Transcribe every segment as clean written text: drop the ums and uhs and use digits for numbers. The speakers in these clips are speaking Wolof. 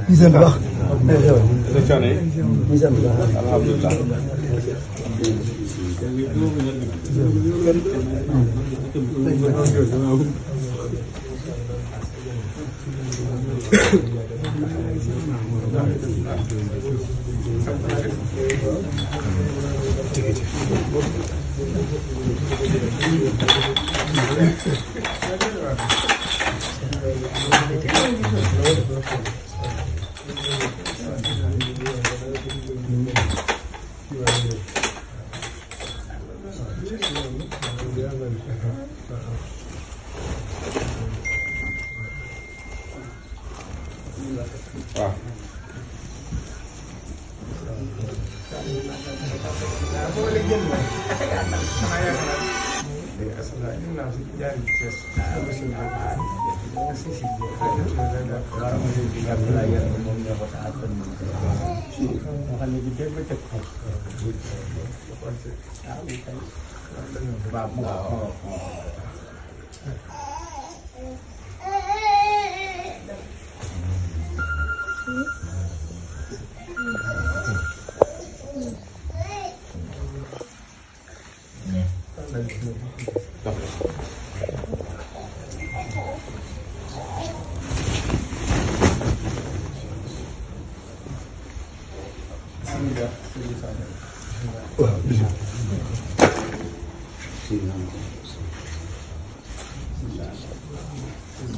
Nizam baax. Nizam baax. Alhamdulillah.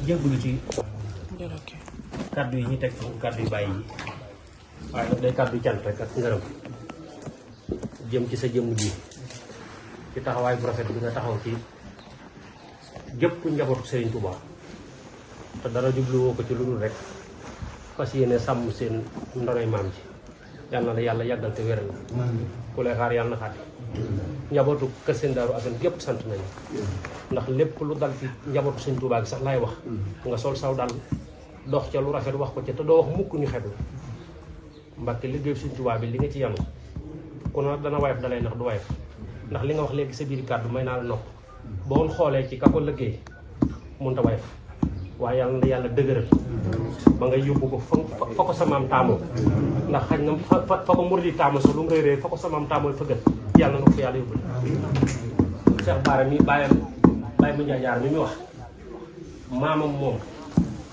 jéggulu ci kàddu yi ñu teg kàddu yu bàyyi yi waaye nag day kàddu cant rek ak ngërëm jëm ci sa jëmm ji ci taxawaay bu rafet bi nga taxaw ci jëpp njabootu Serigne Touba te dara jubluwoo ko ci lu dul rek fas yéene sàmm seen ndonoy maam ji yàlla na la yàlla yàggal te wéral ku lay xaar yàlla na xaati njabootu kër seen daaru asan gépp sant nañu ndax lépp lu dal ci njabootu Serigne Touba gi sax laay wax nga sol saw dal dox ca lu rafet wax ko ca te doo wax mukk ñu xeb la Mbàkke liggéeyu Serigne Touba bi li nga ci yanu ku ne dana wayef dalay nax du wayef ndax li nga wax léegi sa biir kàddu may naa la nopp boo xoolee ci ka ko liggéey mënut a wayef waaye yàlla na yàlla dëgëral ba nga yóbbu ko fa ko sa maam taamoo ndax xañ na fa ko murid yi taamoo sax lu mu réeree fa ko sa maam taamoo fëggal yàlla na ko fa yàlla yóbbu Cheikh Bara mi bàyyam bàyyi mu njaajaar mi wax maamam moom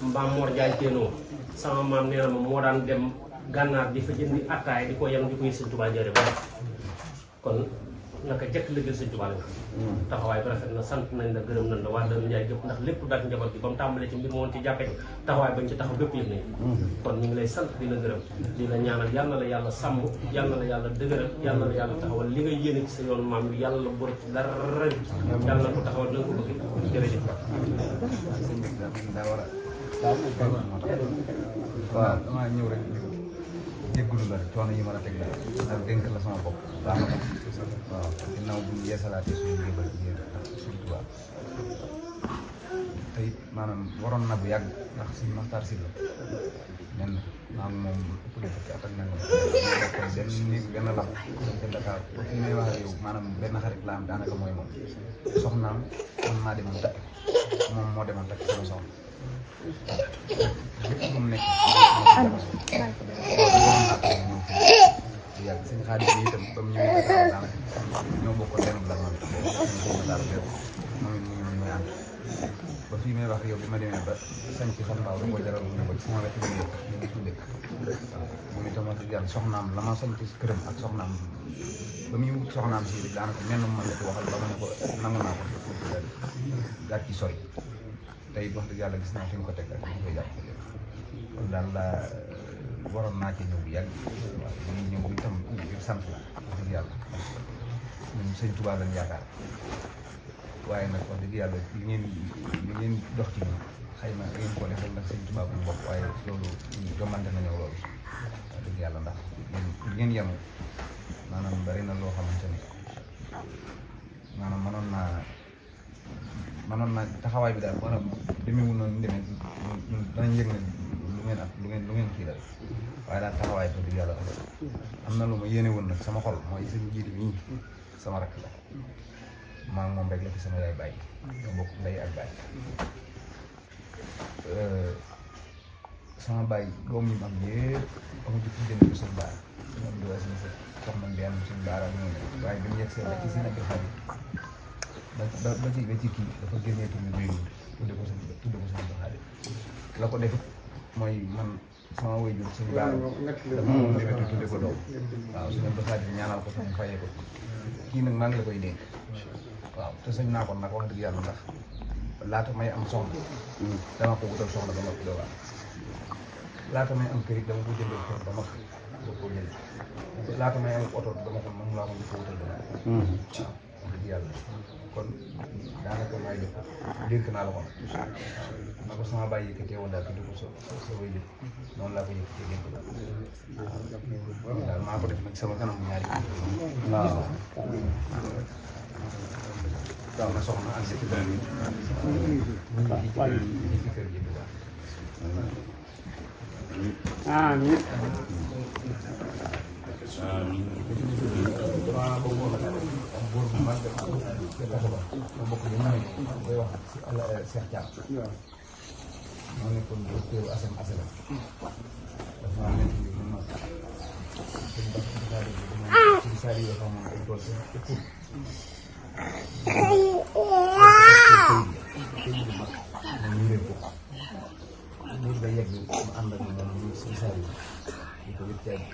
mbaam Mor Njaay Téenoo sama maam nee na ma moo daan dem gànnaar di fa jëndi attaay di ko yem di ko yëg Sëñ Tuubaa njëre ba kon naka jëkk liggéey Sëñ Tuubaa la taxawaay bi rafet na sant nañ la gërëm nañ la waa Darou Ndiaye gépp ndax lépp daal njaboot bi ba mu tàmbalee ci mbir moom ci jàppe ni taxawaay bañ ci taxaw bépp yëg nañ kon ñu ngi lay sant di la gërëm di la ñaanal yàlla la yàlla sàmm yàlla la yàlla dëgëral yàlla la yàlla taxawal li nga yéene ci sa yoonu maam bi yàlla la boro ci dara yàlla na ko taxawal na nga ko bëgg jërëjëf waaw damaa ñëw rek jéggulu la coono yi ma la teg la ak dénk la sama bopp baax na waaw ginnaaw bu ñu yeesalaatee suñu jébal ci yéen ak suñu tubaab tey maanaam waroon na bu yàgg ndax suñu Maxtaar si la nen maa ngi moom ëpp de fukki at ak nangam kon benn néeg benn lal ca Dakar ba fi may wax ak yow maanaam benn xarit la am daanaka mooy moom soxnaam man maa demoon takk moom moo demoon takk sama soxna lépp lu mu nekk yàgg sëñ Xaadim bi itam ba mu ñëwee Dakar daanaka ñoo bokkoon benn la moom moom it mu ngi muy ànd ba fii may wax yow bi ma demee ba sañ ci xam mbaaw da koo jaral ñu ko ci sama wetu ñu ngi suñu dëkk moom itam wax dëgg yàlla soxnaam la ma sañ ci këram ak soxnaam ba muy wut soxnaam si daanaka menn man la ci waxal ba ma ne ko nangu naa ko daal ci sori tey wax dëgg yàlla gis naa fi nga ko teg ak ñu koy jàpp kon daal la waroon naa ci ñëw bu yàgg waaw dañuy ñëw itam ngir sant la wax dëgg yàlla ñun Sëñ Tuubaa lañ yaakaar waaye nag wax dëgg yàlla li ngeen dox ci ñun xëy na ngeen ko defal nag Sëñ Tuubaa bu ñu bokk waaye loolu jomante nañoo loolu wax dëgg yàlla ndax li ngeen yemu maanaam bari na loo xamante ni maanaam mënoon naa taxawaay bi daal maanaam demeewul noonu demee danañ yëg ne lu ngeen kii la waaye daal taxawaay bi dëgg yàlla am na lu ma yéene woon nag sama xol mooy sëñ jiitu mii sama rakk la maa ngi moom rek la fi sama yaay bàyyi nga bokk ndey ak bàyyi sama baay doom yi am yëpp amu ci fu jënd ko seen baara ñoom di was sa soxna benn seen baara ñooñu waaye bi mu yegg see ba ci seen abdul xarit ba ci kii dafa génnee tur bi tudde ko seen abdul xarit la ko def mooy man sama waajur seen baara dafa moom bébétu tudde ko doom waaw seen abdul xarit ñaanal ko sama fayee ko kii nag maa ngi la koy dénk waaw te sëñ naa ko nag wax dëgg yàlla ndax laata may am soxna dama ko wutal soxna ba noppi doo laata may am kër dama ko jëndal kër ba noppi doo ko jënd laata may am oto dama ko moom laa ko ñu ko wutal ba noppi waaw wax dëgg yàlla kon daanaka may def dénk naa la ko na ko sama bàyyi yëkkatee woon daal di ko sa way jëf noonu laa ko yëkkatee dénk la waaw daal maa ko def nag sama kanam ñaari waaw waaw na soxna ak ci kër gi ci kër gi amiin góor bu mag ma bokk yi ñooy koy wax si àlla Cheikh Thiam moo nekkoon docteur Assane Assane dafa nekk li mu mag sëñ Bass sëñ Saliou dafa amoon ay tool seen ëpp ñu leen ko ñun ba yegg mu ànd ak ñoom ñu sëñ Saliou di ko yëpp caabi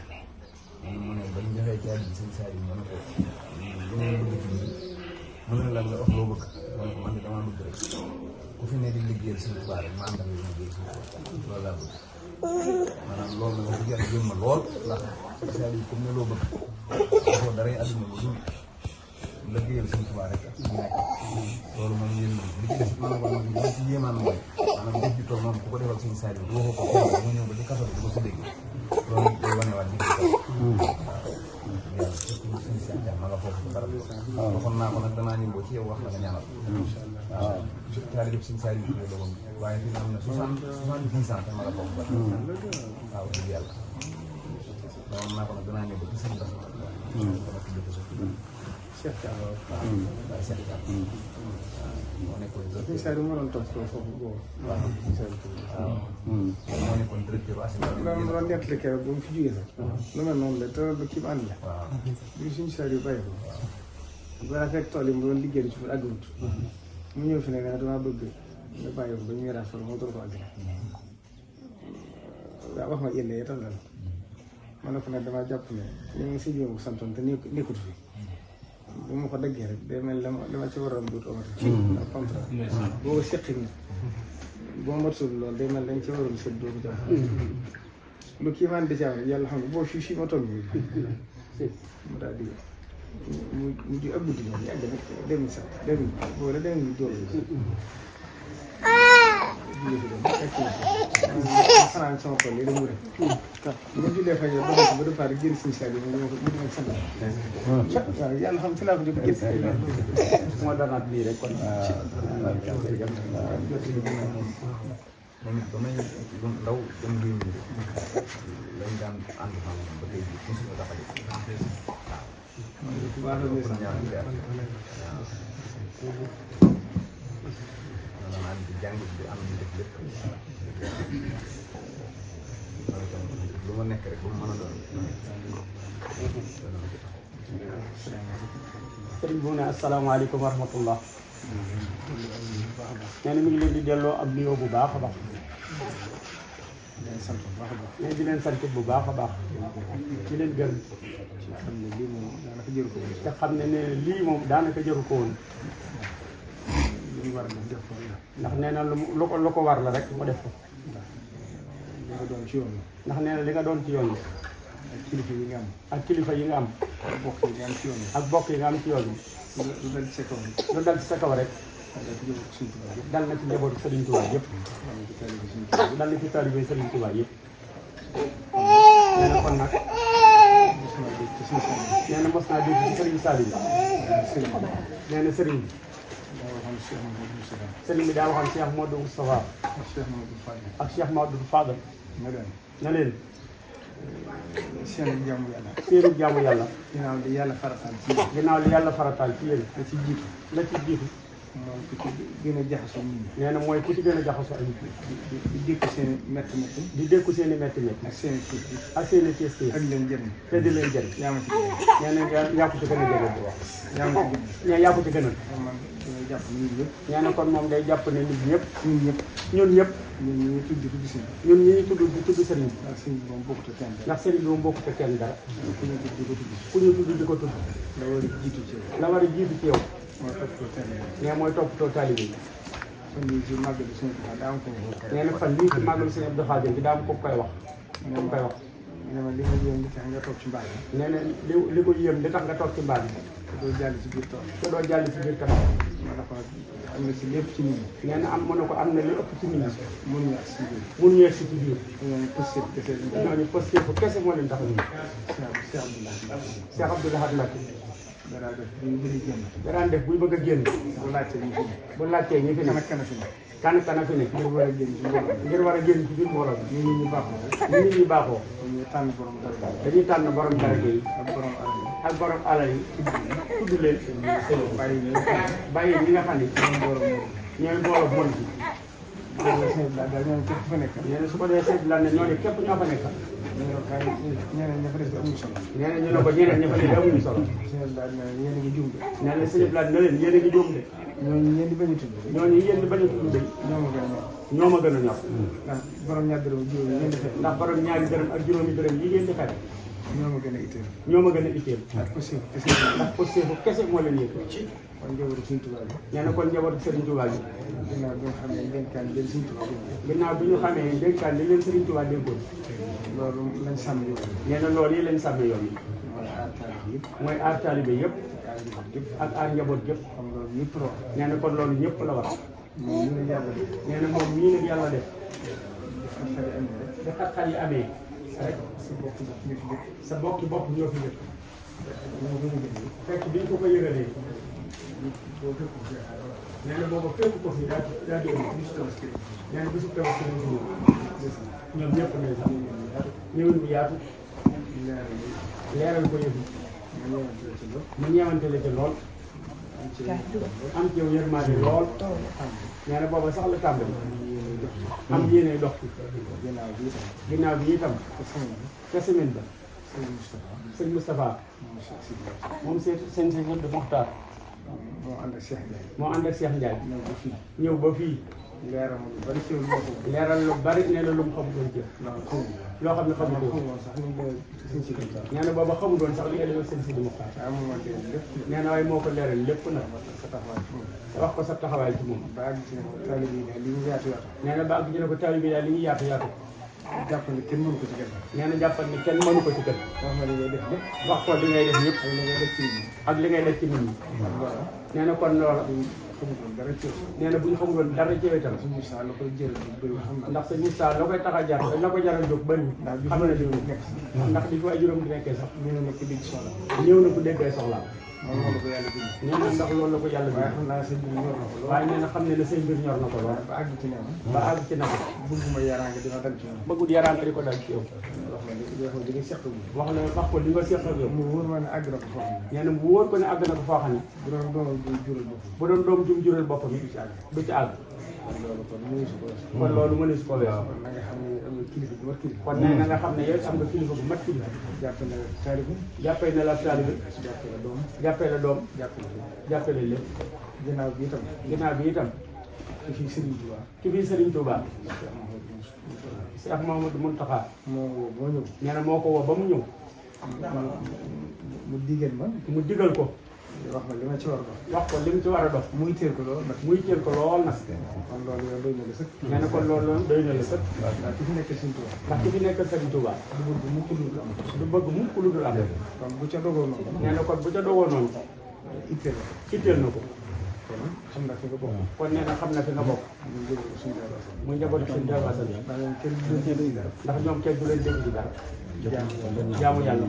mu ne ba ñu joxee caabi bi sëñ Saliou mu ne ko lu ngeen bëgg ci ñun mën na lan la wax loo bëgg mu ne ko man de damaa bëgg rek ku fi ne di liggéeyal sëñ Tuubaa rek ma ànd ak yow liggéey sëñ Tuubaa loolu laa bëgg maanaam loolu nag wax dëgg yàlla jëm ma lool ndax sëñ Saliou comme ne loo bëgg waxoo dara àdduna lu dul liggéeyal sëñ Tuubaa rek loolu moom yéen li ci des maanaam wax dëgg li ci yéemaan mooy maanaam def ji toog moom ku ko defal sëñ Saliou waxoo ko xëy mu ñëw ba ci kaso bi ko si dégg loolu day wanewaat nit ki yàlla surtout suñu si ma nga foofu ci barab waxoon naa ko nag danaa ñëw ba ci yow wax la nga ñaanal waaw taali jëf suñu Saliou Touré la woon waaye fi am na 70 ans te ma nga foofu ba waaw dëgg yàlla waxoon naa ko nag danaa ñëw ba ci sëñ Bass dama tudd ko Cheikh Thiam waaw Cheikh Thiam moo nekkoon sëñ Saliou moo doon toog foofu boobu waaw moo nekkoon directeur loolu nettali keroog ba mu fi jógee sax lu mel noonu la te loolu kii mu ànd la waaw bi suñu Saliou bàyyi ko balaa fekk tool yi mu doon liggéey ci àggawut mu ñëw fi ne nga damaa bëgg nga bàyyi ko ba ñu miraas moo doon ko àggale waaw wax ma yéen yi tam daal ma ne ko nag damaa jàpp ne li nga si bu santoon te nekkut fi bu ma ko daggee rek day mel dama ci waroon duut amati ndax contrat boo ko seqi ni boo matul loolu day mel dañ ci waroon sët doo ko jàpp lu kii maan di ci am rek yàlla xam ne boo fii ma toog bi mu daal di mu di ak guddi moom yàgg nag 2007 boobu la 2012 xanaa sama tool yi dama wër bu ma jullee fajar ba ba départ génn suñu saa yi mu dima sant waaw yàlla xam fi laa ko jóg génn moo danaat lii rek kon moom it ba may ndaw dem réew mi lañ daan ànd fan ba tey jii mosuñu taxali waaw ñaar weer maanaam di jàng di am ñu def lépp lu ma nekk rek bu mu mën a doon sëriñ bu ne asalaamaaleykum wa rahmatullah nee na mi ngi leen di delloo ab nuyoo bu baax a baax nee di leen sant bu baax a baax di leen gërëm te xam ne ne lii moom daanaka jëru ko woon ndax nee na lu ko war la rek mu def ko ndax nee na li nga doon ci yoon bi ak kilifa yi nga am ak bokk yi nga am ci yoon bi lu dal ci sa kaw rek dal na ci njabootu Sëriñ Tuubaa yëpp dal na ci taalibe Sëriñ Tuubaa yëpp nee na kon nag nee na mos naa dégg ci Sëriñ Saliou nee na sëriñ bi daa waxoon Cheikh Modou Moustapha ak Cheikh Modou Fadal na leen seenu jaamu yàlla ginnaaw li yàlla farataal ci yéen la ci jiitu moom ku ci gën a jaxasoo nit ñi. nee na mooy ku ci gën a jaxasoo ay nit. di dékku seen i métti métti. di dékku seen i métti métti. ak seen i tiis tiis. ak seen i tiis tiis. ak leen jëriñ. te di leen jëriñ. yaa ma ci gën. nee na yaa ko ci gën a jëriñ bu wax. yaa ma ci gën. nee yaa ko ci gënal. man damay jàpp nit ñëpp. nee na kon moom day jàpp ne nit ñëpp. ñun ñëpp. ñun ñëpp. ñun ñii tudd sëriñ. ñun ñii tudd sëriñ. ndax sëriñ bi moom bokkut ak kenn dara. ndax sëriñ bi moom bokkut ak kenn dara. ku ñu tudd di ko tudd. ku ñu tudd di ko tudd. la war a jiitu ci yow. la war a jiitu ci yow. mooy toppatoo taalibe yi. nee mooy toppatoo taalibe yi. fan yii ci màggalu suñu Tuubaa daa am ko mu ko. nee na fan lii ci màggalu Sëriñ Abdou Khadir bi daa am ko koy wax. ko koy wax. nee na li ma yéem li tax nga toog ci mbaar yi. nee na li ko yéem li tax nga toog ci mbaar bi. te doo jàll ci biir tool. te doo jàll ci biir tabax. ma ne ko am na ci lépp ci nit ñi. nee na mën na ko am na li ëpp ci nit ñi. mënuñu ak si biir. mënuñu yegg si ci biir. ñooñu posté kese lañ ko. ñooñu posté fu kese moo leen tax a ñëw. Cheikh Abdoulaye Cheikh Abdou Lahad Mbacké. danaa def bu ñu bëgg a génn. danaan def buy bëgg a génn. bu laajtee ñu fi ne. bu laajtee ñi fi ne. kan fi ne. kan fi ne. ngir war a génn ci mbooloo mi. ngir war a génn ci biir mbooloo bi. ñu nit ñi baaxoo. ñu nit ñi baaxoo. dañuy tànn borom dara. dañuy tànn borom daraja yi. ak borom alal yi. ak borom alal yi. tudd leen. bàyyi ñu bàyyi ñi nga xam ne. ñooy mbooloo bon bi. daal ñoom képp fa nekk. nee na su ko dee seet la ne ñooñu képp ñoo fa nekk. ñeneen ña fa des amuñu solo. nee na ñu ne ko ñeneen ña fa nekk amuñu solo. sëñ daal yéen a ngi juum de. nee na sëñ Blaat na leen yéen a ngi juum de. ñooñu yéen di bañ a tudd. ñooñu yéen di bañ a tudd de. ñoo ma gën a ñor. ñoo ma gën a ñor. ndax borom ñaar dërëm juróom yi ngeen di fekk. ndax borom ñaari dërëm ak juróomi dërëm yi ngeen di fekk. ñoo ma gën a itteel. ñoo ma gën a itteel. ak possible kese. ndax possible kese moo leen yëg. kon njabootu Sëriñ Tuubaa bi. nee na kon njabootu Sëriñ Tuubaa bi. ginnaaw bi nga xam ne dénkaan leen Sëriñ Tuubaa bi. ginnaaw bi ñu xamee dénkaan li leen Sëriñ Tuubaa dénkoon. loolu lañ sàmm yoon. nee na loolu yi lañ sàmm yoon yi. mooy aar taalibe yëpp. mooy aar taalibe yëpp. aar njaboot yëpp. ak aar njaboot yëpp. xam loolu ñëpp la wax. nee na kon loolu ñëpp la war. moom ñu ne yàlla def. nee na moom mii nag yàlla def. dafa xale amee rek. ba xat-xat yi amee. rek sa bokk bopp ñu fi dëkk. sa bokki bopp ñoo fi dëkk. ñoo gën a gën. fekk biñ ko ko yëgalee. boo fekk ko fi nee na booba fekk ko fi daa di ëmb. nee na bisu tabaski lañ fi ñëw. ñoom ñëpp ne sax ñëwin bu yaatu. leeral ko yëfu. mu ñeewante la ci lool. am ci yow yërmaande lool. nee na booba sax la tàmbali. am yéene dox ci. ginnaaw bi itam. ca semaine ba. sëñ Moustapha. moom sëñ Abdou Mokhtar. moo ànd ak Cheikh Ndiaye. moo ànd ak Cheikh Ndiaye. ñëw ba fii. ñëw ba fii. leeral lu bari ci lu leeral lu bari nee na lu mu xamutoon ci. loo xam ne xamu ko. sax ñu ngi suñ si kër nee na booba xamu doon sax li nga defal sëñ Sidi Mokhtar. lépp. nee na waaye moo ko leeral lépp nag. sa taxawaay ci moom. wax ko sa taxawaay ci moom. ba àgg ci ne ko taalibe yi daal li ñu yaatu yaatu. nee na ba àgg ci ne ko taalibe yi daal li ñu yaatu yaatu. jàpp ne kenn mënu ko ci gën. nee na jàppal ni kenn mënu ko ci kër. wax nga li ngay def lépp. wax ko li ngay def yëpp. ak li ngay def ci nit ñi. ak li ngay def ci nit ñi. ak loola. nee na kon loola. xamutoon dara ci yow. nee na bu ñu xamuloon dara ci yow itam. suñu saa la koy jëral bu bëri xam naa. ndax sa Moussa la koy tax a jar la ko jaral jóg bëri. xam na li mu nekk. ndax di ko ay juróom di nekkee sax. ñu ne la ko dégg soxla. ñëw na ko déggee soxlaam. moom moo la ko yàlla bind. nee na ndax loolu la ko yàlla waaye bind. xam naa sëñ bi ñor na ko lool. waaye nee na xam ne ne say mbir ñor na ko lool. ba àgg ci ne ma. ba àgg ci na ko. bëgguma yaraange dina dal ci moom. bëggut yaraange di ko dal ci yow. wax nga li nga seq bi. wax la wax ko li nga seq ak yow. mu wóor ma ne àgg na ko foo xam ne. nee na bu wóor ko ne àgg na ko foo xam ne. bu doon doomam bu jural boppam. bu doon doom jum jural boppam du ci àgg. du ci àgg. loolu kon mënu si ko weesu. kon loolu mënu si ko weesu. kon na nga xam ne am na kilifa bu mat kilifa. kon nee na nga xam ne yow am nga kilifa bu mat kilifa. jàpp na taalibe. jàppee na la taalibe. jàpp na doom. jàppee la doom. jàpp na lépp. jàppee la lépp. ginnaaw bi itam. ginnaaw bi itam. ki fi Serigne Touba. ki fi Serigne Touba. Cheikh Mamadou Mountakha. moo woo moo ñëw. nee na moo ko woo ba mu ñëw. mu digal ma. mu digal ko. wax ma li ma ci war a dox. wax ko li mu ci war a dox. muy teel ko lool nag. muy teel ko lool nag. kon loolu yow doy na la sëkk. nee na kon loolu doy na la sëkk. ndax ki fi nekk Serigne Touba. ndax ki fi nekk Serigne Touba. du bëgg mukk lu dul am. du bëgg mukk lu dul am. kon bu ca dogoo noonu. nee na kon bu ca dogoo noonu. itteel la. itteel na ko. kon xam na fi nga bokk. kon nee na xam na fi nga bokk. muy jël suñu jabar. muy njabootu seen jabaasa bi. ndax ñoom kenn du leen dégg dara. ndax ñoom kenn du leen dégg ci dara. jaamu yàlla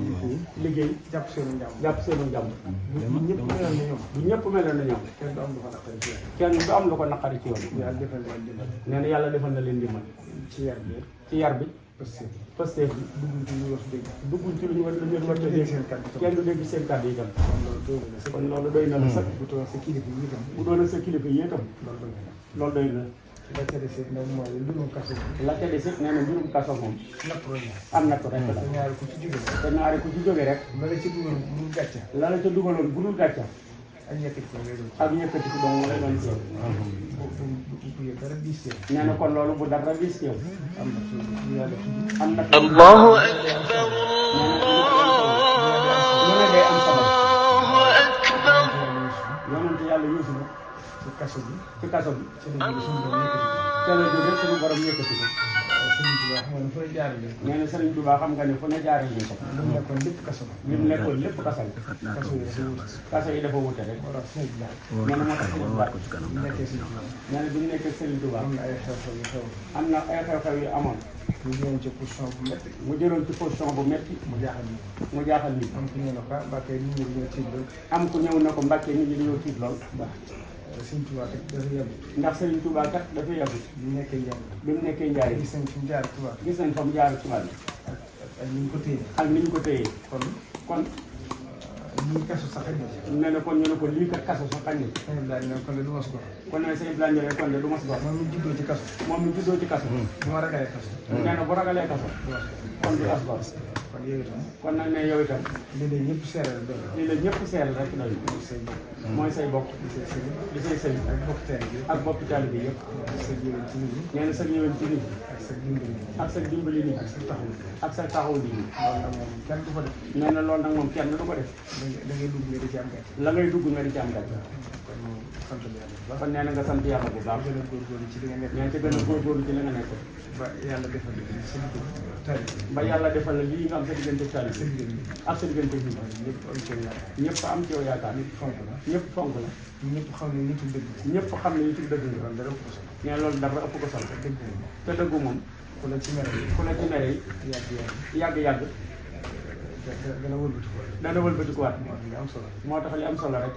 liggéey. jàpp seenu njàmm. jàpp seenu njàmm. bu ñëpp meloon na ñoom. bu ñëpp meloon na ñoom. kenn du am lu ko naqari ci yoon. kenn du am lu ko naqari ci yoon. yàlla defal leen dimbal. nee na yàlla defal na leen dimbal. ci yar bi. ci yar bi. Pastef bi dugguñ ci lu ñu war a dégg kenn du dégg seen kàddu yi itam kon loolu doy na la sax bu doon sa kilifa yi itam bu doon sa kilifa yi itam loolu doy na la ca des it nag mooy mbirum kaso la ca des it nee na mbirum kaso moom am na ko rek la ñaari ku ci jóge te ñaari ku ci jóge rek la la ca dugaloon bu dul gàcca la la ca dugaloon bu dul gàcca ak yëkkati ko ngay doon ak yëkkati ko dong lay doon ci bu dara diis ci nee na kon loolu bu dara diis ci yow am na ci yàlla tudd am na Allahu akbar lu ne day am sabab Allahu akbar yonent yàlla Yuusu ci kaso bi ci kaso bi ci la jóge suñu borom yëkkati ca la jóge suñu borom yëkkati ko Sëriñ Tuubaa xam nga ne fooy jaarale nee na Sëriñ Tuubaa xam nga ne fu ne jaaree ñu ko lu mu nekkoon lépp kaso la li mu nekkoon lépp kaso la kaso yi dafa wut kaso yi dafa wute rek moo tax sëñ bi nee na moo tax Sëriñ Tuubaa bu nekkee Sëriñ Tuubaa nee na bi ñu nekkee Sëriñ Tuubaa am na ay xew-xew yu xew am na ay xew-xew yu amoon ñu jëloon ci position bu métti mu jëloon ci position bu metti mu jaaxal ñu mu jaaxal nit am ku ñëw na ko Mbàkke nit ñi dañoo tiit lool am ku ñëw na ko Mbàkke nit ñi dañoo tiit lool ndax Sëriñ Tuubaa kat dafa yàgg ndax Sëriñ Tuubaa kat dafa yàgg bi mu nekkee njàng bi mu nekkee njaay gis nañ fi mu jaar Tuubaa gis nañ fa mu jaar Tuubaa ak ni ñu ko téye ak ni ñu ko téyee kon lii kaso sax xëy na ci nee na kon ñu ne ko lii kat kaso sax xañ na ci sëñ Ibrahima ne kon de du ma si gox kon ne sëñ Ibrahima ne kon de du ma si wax moom mi juddoo ci kaso moom mi juddoo ci kaso bu ma ragalee kaso nee na bu ragalee kaso kon du as gor kon yow itam kon nag ne yow itam lii de ñëpp seeral doy lii la ñëpp seeral rek doy say bokk mooy say bokk di say sëriñ di say sëñ ak bokk teen bi ak bokk taalibe bi yëpp sa jëwén ci nit ñi nee na sa ñëwén ci nit ak sa dimbali nit ñi ak sa dimbali nit ak sa taxawu ak sa taxaw nit ñi loolu nag moom kenn du ko def nee na loolu nag moom kenn du ko def da ngay dugg nga di ci am gàcce la ngay dugg nga di ci am gàcce kon moom sant yàlla bu baax kon nee na nga sant yàlla bu baax gën a góorgóorlu ci li nga nekk nee na ci gën a góorgóorlu ci li nga nekk ba yàlla defal la sa liggéey tari ba yàlla defal la lii nga am sa diggante sa taalibe liggéey bi ak sa diggante bi ñëpp am ci yàlla ñëpp am ci yow yaakaar ñëpp fonk la ñëpp fonk la ñëpp xam ne nitu dëgg ñëpp xam ne ñu ci dëgg nga loolu dara ko solo nee na loolu dara ëpp ko solo dëgg moom te dëggu moom ku la ci mere ku la ci mere yi yàgg-yàgg dana wëlbati ko dana wëlbatikuwaat li am solo moo tax li am solo rek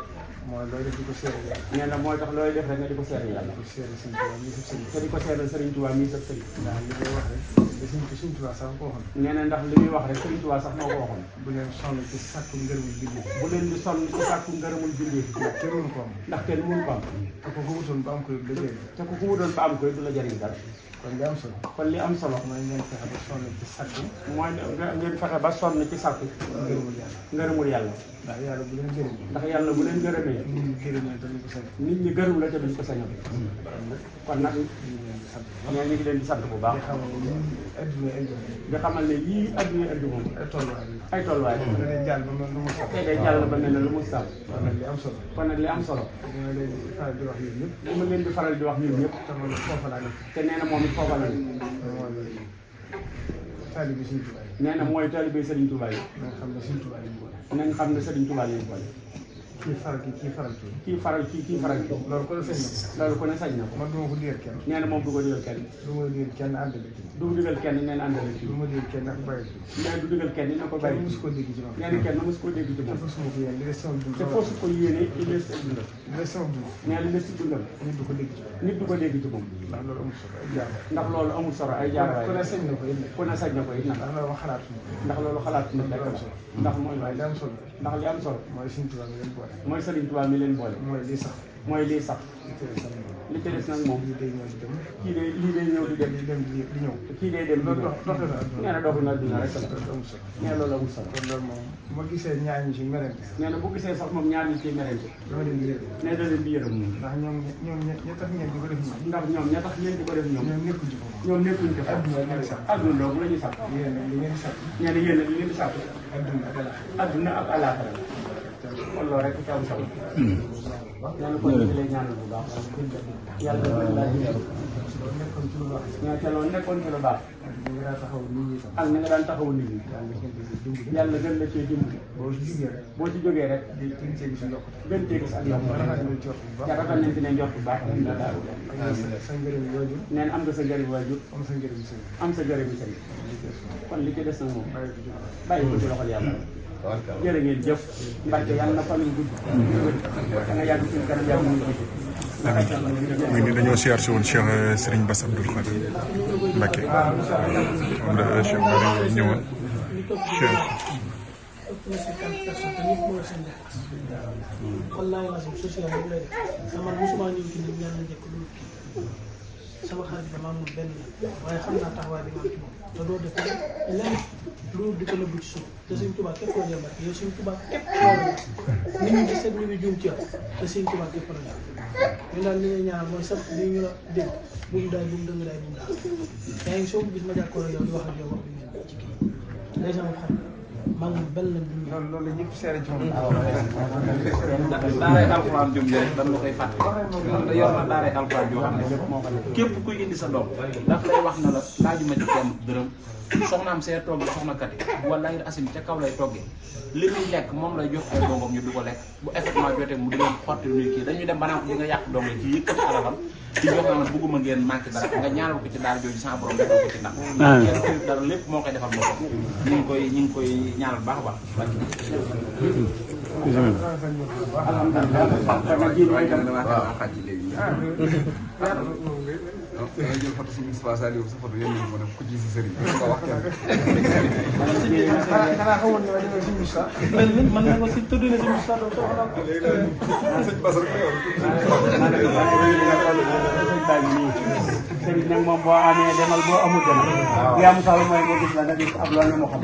mooy looy def di ko seere yàlla nee na mooy tax looy def rek nga di ko seere yàlla di ko seere Sëriñ Tuubaa mi sab sëriñ te di ko seere Sëriñ Tuubaa mii sab sëriñ ndax li koy wax rek da Sëriñ Tuubaa sax ko waxoon nee na ndax li muy wax rek Sëriñ Tuubaa sax moo ko waxoon bu leen sonn ci sàkku ngërëmul bindee bu leen di sonn ci sàkku ngërëmul bindee ndax kenn mënu ko am ndax kenn mënu ko am te ko ko wutoon ba am koy la jëriñ te ku ko wutoon ba am koy du la jariñ dara kon li am solo kon li am solo mooy ngeen fexe ba sonn ci sàkku mooy ngeen fexe ba sonn ci sàkku ngërëmul yàlla ngërëmul yàlla ndax yàlla bu leen gërëm ndax yàlla bu leen gërëmee nit ñi gërëm leen tamit ko sant nit ñi gërëm la te duñ ko sañal kon nag ñu leen di sant bu baax ñoo ñu ngi leen di sant bu baax di xamal ne lii adduna indi nga xamal ne lii adduna indi moom ay tolluwaay yi ay tolluwaay da day jàll ba mel lu mu sax te day jàll ba mel ne lu mu sàmm kon nag li am solo kon nag li am solo dina leen di faral di wax yéen ñëpp li ma leen di faral di wax ñun ñëpp te man foofa laa nekk te nee na moom it foofa la ne mooy taalibe Sëriñ Tuubaa yi nee na mooy taalibe Sëriñ Tuubaa yi nga xam ne Sëriñ Tuubaa yi ñu boole nañ xam ne Sëriñ Tuubaa yi boole kii faral kii faral kii kii faral kii faral kii loolu ko la sañ na loolu ku ne sañ na ko ko man du ma ko digal kenn nee na moom du ko digal kenn du ma digal kenn àndale kii du digal kenn nee na àndale kii du ma digal kenn ak bàyyi kii nee du digal kenn na ko bàyyi kenn mosu ko dégg ci moom nee na kenn mosu ko dégg ci te moom fasuma ko yéen li des sama dund te foofu ko yéene ci des ak dundam li des sama dund nee na li des ci dundam nit du ko dégg ci moom nit du ko dégg ci moom ndax loolu amul solo ay jaar ndax loolu amul solo ay jaarawaay ku ne sañ na ko yéen ku ne sañ na ko it nag ndax loolu xalaatu ndax loolu xalaat nit rek la ndax mooy waaye li am solo ndax li am solo mooy Sëriñ Tuubaa mi leen boole mooy Sëriñ Tuubaa mi leen boole mooy lii sax mooy lii sax li tëdd sax li ci des nag moom lii day ñëw di dem kii day lii day ñëw di dem lii dem di ñëw kii day dem di loolu ñëw dox na àdduna nee na doxu na dina rek la loolu amul solo nee na loolu amul solo kon loolu moom bu ma gisee ñaar ñu ci merente nee na bu gisee sax moom ñaar ñi ciy merente dama leen di yëg nee da leen di yërëm ndax ñoom ña tax ngeen di ko def ñoom ndax ñoom ña tax ngeen di ko def ñoom ñoom nekkuñ ci foofu ñoom nekkuñ ko sax adduna ngeen sax adduna doomu la ñuy sax yéen li ngeen sax nee na yéen li ngeen di sax adduna ak alax adduna ak àllaaxira kon loolu rek ci am solo nee na kon ñu ngi lay ñaanal bu baax yàlla gën laa dimbali loolu nekkoon ci lu baax ñoo te loolu nekkoon ci lu baax ñu ngi daa taxaw nit ñi tam ak na nga daan taxawu nit ñi yàlla gën la cee dimbali boo ci jugee rek boo ci jógee rek di gën cee gis yokkute gën cee gis ak yokk rafet na jot bu te baax rafet nañ ci ne njort bu baax dina daal sa njëriñ waajur nee na am nga sa njëriñ waajur am sa njëriñ sëriñ am sa njëriñ sëriñ kon li ci des nag moom bàyyi ko jóg bàyyi ko ci loxol yàlla jërë ngeen jëf Mbacke yàlla na fan yu gudd da nga yàgg suñu kanam yàgg ñu gudd muy ni dañoo siyaar si woon Cheikh Serigne Bass Abdoul Khadir Mbacké moom la Cheikh Bari ñëwoon Cheikh wallaay lazim social boobu lay def sama musuma ñëw ci nit ñaan na njëkk loolu kii sama xarit ba maa moom benn waaye xam naa taxawaay bi nga am ci moom te doo def lenn loolu di ko nëbbu ci suuf te Sëñ Tuubaa képp la jëmbat yow Sëñ Tuubaa képp nit ñi di seet ñu ngi juum ci yow te Sëñ Tuubaa képp la jëm ñu daal li ngay ñaan mooy sax lii ñu la dégg bu mu daay bu mu dëng daay bu mu daal yaa ngi soo ko gis ma jàkkoor ak yow di wax ak yow wax bi ngeen ci kii day sama xarit maa ngi benn lañ dund loolu la ñëpp seere ci moom. daaray alxuraan jum rek dañ la koy fàtte da yor na daaray alxuraan yoo xam ne képp kuy indi sa doom daf lay wax na la laajuma ci kenn dërëm soxnaam see togg soxna kat yi walaay asim ca kaw lay toggee li muy lekk moom lay jox ay dongom ñu du ko lekk bu effectivement jotee mu di leen xotti nuy kii dañuy dem banaan ko di nga yàq dong ci yëkkati alalam ci jox na bëgguma ngeen manqué dara nga ñaanal ko ci daal jooju sans borom defal ko ci ndax kenn dara lépp moo koy defal boppam ñu ngi koy ñaanal baax a baax dangay jël photo si Moustapha Saliou sa photo yéen mo ne ku ci si sëriñ ko wax kenn xanaa xamoon nga demee si Moussa. man na ko si tudd na si Moussa doo soxla ko sëñ Bass rek yow sëriñ nag moom boo amee demal boo amul demal li am solo mooy nga gis la nga gis ab loolu moo xam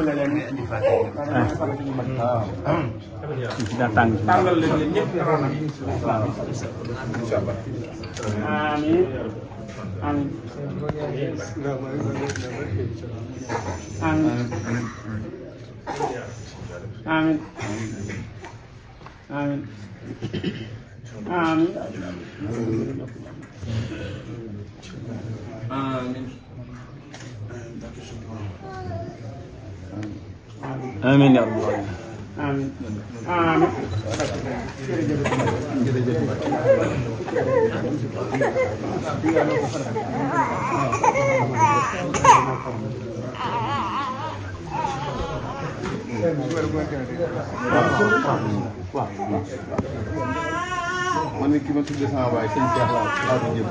la leen indi tàngal leen ñëpp inshallah amin amin amin amin amin amin amiin yaa rabbal aalamiin amiin man ki ma tuddee sama baay sëñ Cheikh laa ko jël